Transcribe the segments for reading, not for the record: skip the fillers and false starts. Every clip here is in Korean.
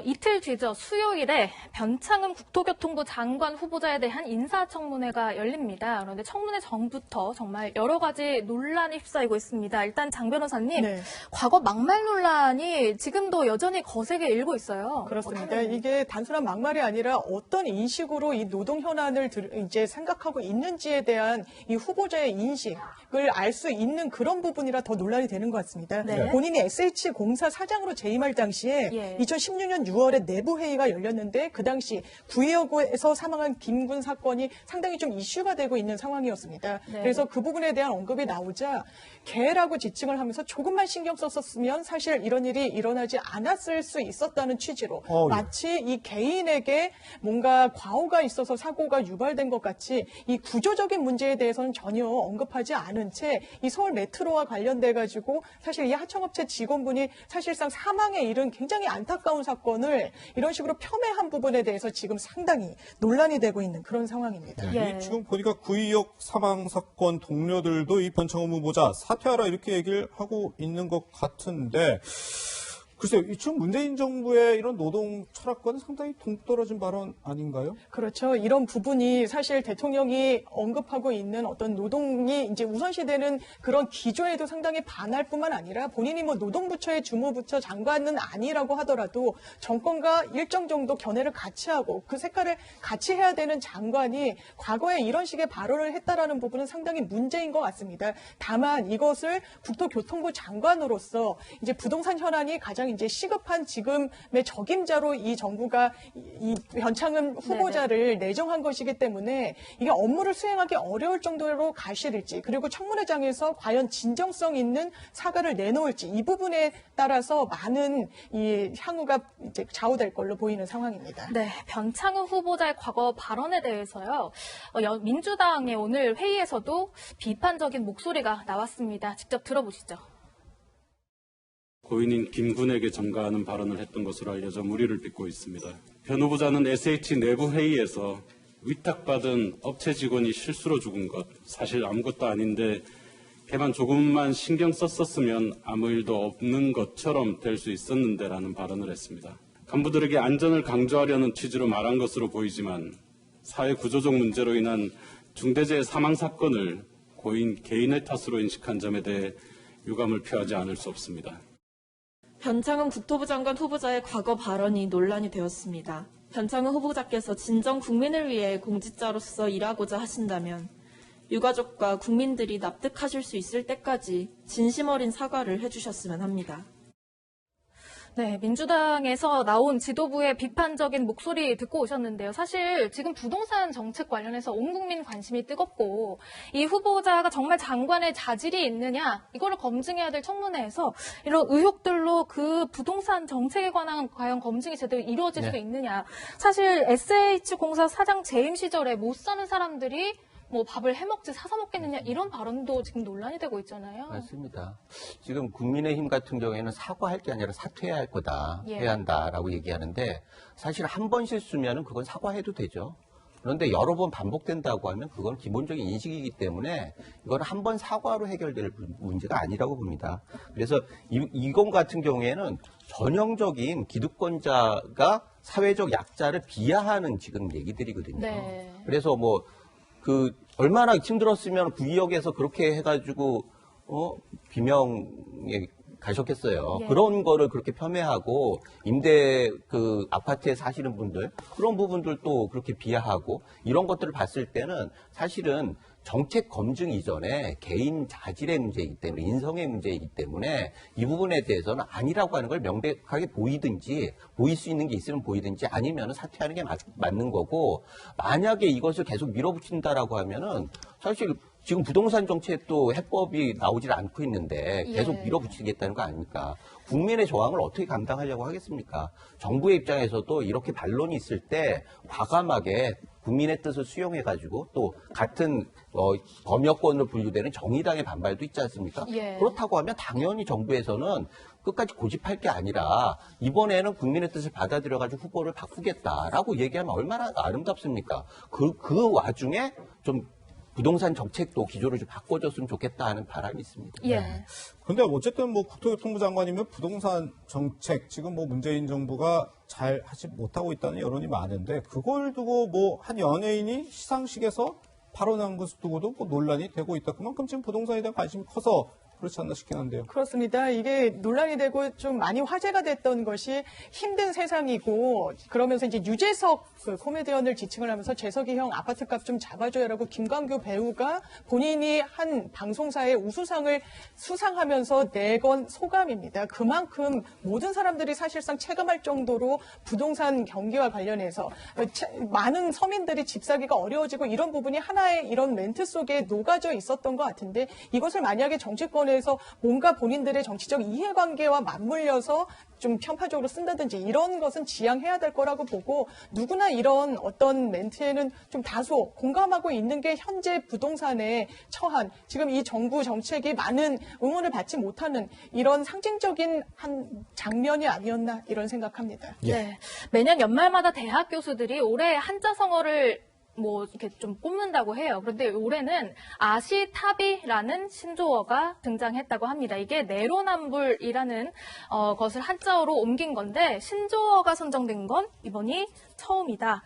이틀 뒤죠. 수요일에 변창흠 국토교통부 장관 후보자에 대한 인사청문회가 열립니다. 그런데 청문회 전부터 정말 여러 가지 논란이 휩싸이고 있습니다. 일단 장 변호사님, 네. 과거 막말 논란이 지금도 여전히 거세게 일고 있어요. 그렇습니다. 이게 단순한 막말이 아니라 어떤 인식으로 이 노동 현안을 이제 생각하고 있는지에 대한 이 후보자의 인식을 알 수 있는 그런 부분이라 더 논란이 되는 것 같습니다. 네. 본인이 SH공사 사장으로 재임할 당시에 2016년 6월에 내부 회의가 열렸는데 그 당시 구의역에서 사망한 김군 사건이 상당히 좀 이슈가 되고 있는 상황이었습니다. 네. 그래서 그 부분에 대한 언급이 나오자 개라고 지칭을 하면서 조금만 신경 썼었으면 사실 이런 일이 일어나지 않았을 수 있었다는 취지로 마치 이 개인에게 뭔가 과오가 있어서 사고가 유발된 것 같이 이 구조적인 문제에 대해서는 전혀 언급하지 않은 채 이 서울 메트로와 관련돼 가지고 사실 이 하청업체 직원분이 사실상 사망에 이른 굉장히 안타까운 사건을 이런 식으로 폄훼한 부분에 대해서 지금 상당히 논란이 되고 있는 그런 상황입니다. 네. 지금 보니까 구의역 사망 사건 동료들도 이 변창흠 후보자 사퇴하라 이렇게 얘기를 하고 있는 것 같은데 글쎄요, 지금 문재인 정부의 이런 노동 철학과는 상당히 동떨어진 발언 아닌가요? 그렇죠. 이런 부분이 사실 대통령이 언급하고 있는 어떤 노동이 이제 우선시되는 그런 기조에도 상당히 반할 뿐만 아니라 본인이 뭐 노동부처의 주무부처 장관은 아니라고 하더라도 정권과 일정 정도 견해를 같이 하고 그 색깔을 같이 해야 되는 장관이 과거에 이런 식의 발언을 했다라는 부분은 상당히 문제인 것 같습니다. 다만 이것을 국토교통부 장관으로서 이제 부동산 현안이 가장 이제 시급한 지금의 적임자로 이 정부가 이 변창흠 후보자를 내정한 것이기 때문에 이게 업무를 수행하기 어려울 정도로 가실지 그리고 청문회장에서 과연 진정성 있는 사과를 내놓을지 이 부분에 따라서 많은 이 향후가 이제 좌우될 걸로 보이는 상황입니다. 네, 변창흠 후보자의 과거 발언에 대해서요. 민주당의 오늘 회의에서도 비판적인 목소리가 나왔습니다. 직접 들어보시죠. 고인인 김군에게 전가하는 발언을 했던 것으로 알려져 무리를 빚고 있습니다. 변 후보자는 SH 내부 회의에서 위탁받은 업체 직원이 실수로 죽은 것, 사실 아무것도 아닌데 걔만 조금만 신경 썼었으면 아무 일도 없는 것처럼 될 수 있었는데라는 발언을 했습니다. 간부들에게 안전을 강조하려는 취지로 말한 것으로 보이지만 사회 구조적 문제로 인한 중대재해 사망 사건을 고인 개인의 탓으로 인식한 점에 대해 유감을 표하지 않을 수 없습니다. 변창흠 국토부 장관 후보자의 과거 발언이 논란이 되었습니다. 변창흠 후보자께서 진정 국민을 위해 공직자로서 일하고자 하신다면 유가족과 국민들이 납득하실 수 있을 때까지 진심 어린 사과를 해주셨으면 합니다. 네, 민주당에서 나온 지도부의 비판적인 목소리 듣고 오셨는데요. 사실 지금 부동산 정책 관련해서 온 국민 관심이 뜨겁고 이 후보자가 정말 장관의 자질이 있느냐 이거를 검증해야 될 청문회에서 이런 의혹들로 그 부동산 정책에 관한 과연 검증이 제대로 이루어질 수 있느냐. 사실 SH공사 사장 재임 시절에 못 사는 사람들이 뭐 밥을 해먹지 사서 먹겠느냐 이런 발언도 지금 논란이 되고 있잖아요. 맞습니다. 지금 국민의힘 같은 경우에는 사과할 게 아니라 사퇴해야 할 거다, 해야 한다라고 얘기하는데 사실 한 번 실수면 그건 사과해도 되죠. 그런데 여러 번 반복된다고 하면 그건 기본적인 인식이기 때문에 이건 한 번 사과로 해결될 문제가 아니라고 봅니다. 그래서 이건 같은 경우에는 전형적인 기득권자가 사회적 약자를 비하하는 지금 얘기들이거든요. 네. 그래서 뭐 얼마나 힘들었으면 구의역에서 그렇게 해가지고, 비명에 가셨겠어요. 그런 거를 그렇게 폄훼하고, 아파트에 사시는 분들, 그런 부분들도 그렇게 비하하고, 이런 것들을 봤을 때는 사실은 정책 검증 이전에 개인 자질의 문제이기 때문에, 인성의 문제이기 때문에 이 부분에 대해서는 아니라고 하는 걸 명백하게 보이든지, 보일 수 있는 게 있으면 보이든지 아니면 사퇴하는 게 맞는 거고, 만약에 이것을 계속 밀어붙인다라고 하면은 사실 지금 부동산 정책도 해법이 나오질 않고 있는데 계속 밀어붙이겠다는 거 아닙니까? 국민의 저항을 어떻게 감당하려고 하겠습니까? 정부의 입장에서도 이렇게 반론이 있을 때 과감하게 국민의 뜻을 수용해가지고 또 같은 범여권으로 분류되는 정의당의 반발도 있지 않습니까? 그렇다고 하면 당연히 정부에서는 끝까지 고집할 게 아니라 이번에는 국민의 뜻을 받아들여가지고 후보를 바꾸겠다라고 얘기하면 얼마나 아름답습니까? 그 와중에 좀 부동산 정책도 기조를 좀 바꿔줬으면 좋겠다 하는 바람이 있습니다. 예. 근데 어쨌든 뭐 국토교통부 장관이면 부동산 정책 지금 뭐 문재인 정부가 잘 하지 못하고 있다는 여론이 많은데 그걸 두고 뭐 한 연예인이 시상식에서 발언한 것을 두고도 뭐 논란이 되고 있다. 그만큼 지금 부동산에 대한 관심이 커서 그렇지 않나 싶긴 한데요. 그렇습니다. 이게 논란이 되고 좀 많이 화제가 됐던 것이 힘든 세상이고 그러면서 이제 유재석 그 코미디언을 지칭을 하면서 재석이 형 아파트값 좀 잡아줘야라고 김광규 배우가 본인이 한 방송사의 우수상을 수상하면서 내건 소감입니다. 그만큼 모든 사람들이 사실상 체감할 정도로 부동산 경기와 관련해서 많은 서민들이 집 사기가 어려워지고 이런 부분이 하나의 이런 멘트 속에 녹아져 있었던 것 같은데 이것을 만약에 정치권에서 뭔가 본인들의 정치적 이해관계와 맞물려서 좀 편파적으로 쓴다든지 이런 것은 지양해야 될 거라고 보고 누구나 이런 어떤 멘트에는 좀 다소 공감하고 있는 게 현재 부동산에 처한 지금 이 정부 정책이 많은 응원을 받지 못하는 이런 상징적인 한 장면이 아니었나 이런 생각합니다. 네. 매년 연말마다 대학 교수들이 올해 한자성어를 뭐 이렇게 좀 뽑는다고 해요. 그런데 올해는 아시타비라는 신조어가 등장했다고 합니다. 이게 내로남불이라는 것을 한자어로 옮긴 건데 신조어가 선정된 건 이번이 처음이다.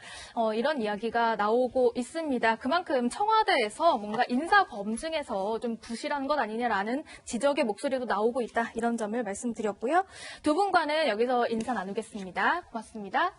이런 이야기가 나오고 있습니다. 그만큼 청와대에서 뭔가 인사 검증에서 좀 부실한 것 아니냐라는 지적의 목소리도 나오고 있다. 이런 점을 말씀드렸고요. 두 분과는 여기서 인사 나누겠습니다. 고맙습니다.